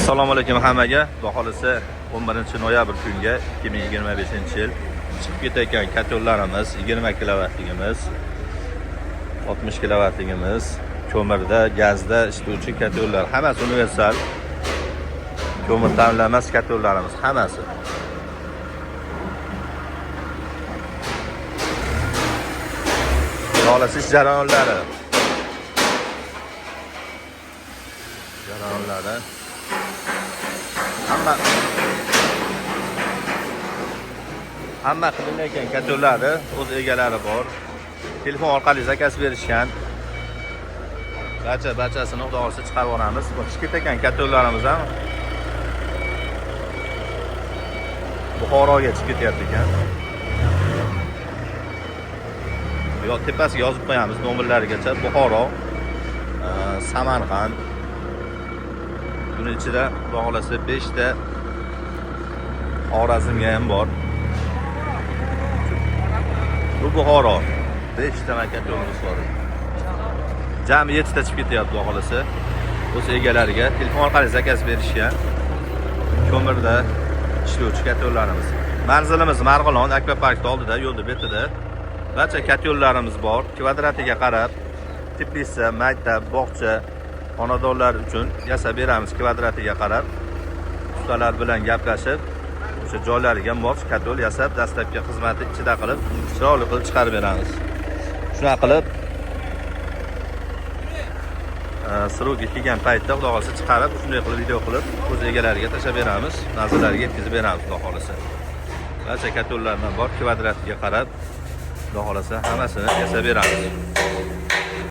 Assalomu alaykum hammaga. Xudo xolisa 11-noyabr kunga 2025-yil chiqib ketayotgan kotellarimiz 20 kilovatligimiz, 60 kilovatligimiz, ko'mirda, gazda ishlovchi kotellar, hammasi universal. Ko'mir ta'minlamas kotellarimiz hammasi. Xolasiz jarayonlari. Hamma qilinayotgan kotellarni o'z egalari bor. Telefon orqali zakaz berishgan. Barchasini xudo xolisa chiqarib olamiz. Bu chiqib ketgan kotellarimiz ham Buxoroga chiqib ketyapti ekan. Yo tepasiga yozib qo'yamiz nomerlarigacha. Buxoro, Samarqand. Buning ichida xudo xolisa 5 ta Xorazmga ham bor. Bu Buxoro 5 ta maktabimiz bor. Jami 7 ta chiqib ketyapti xudo xolisa. O'z egalariga telefon orqali zakaz berishgan. Ko'mirda ishlovchi kotellarimiz. Manzilimiz Marg'ilon akvaparkning oldida, yo'lda betida. Barcha kotellarimiz bor. Kvadratiga qarab, teplitsa, maktab, bog'cha, xonadonlar uchun yasab beramiz kvadratiga qarab. Ustalar bilan gaplashib, o'sha joylariga mos kotel yasab, dastlabki xizmatni ichida qilib, chiroyli qilib chiqarib beramiz. Shuna qilib srogi kelgan paytda xudo xolisa chiqarib, shunday qilib video qilib o'z egalariga tashlab beramiz, manzillariga yetkazib beramiz xudo xolisa. Barcha kotellardan bor, kvadratiga qarab xudo xolisa hammasini yasab beramiz.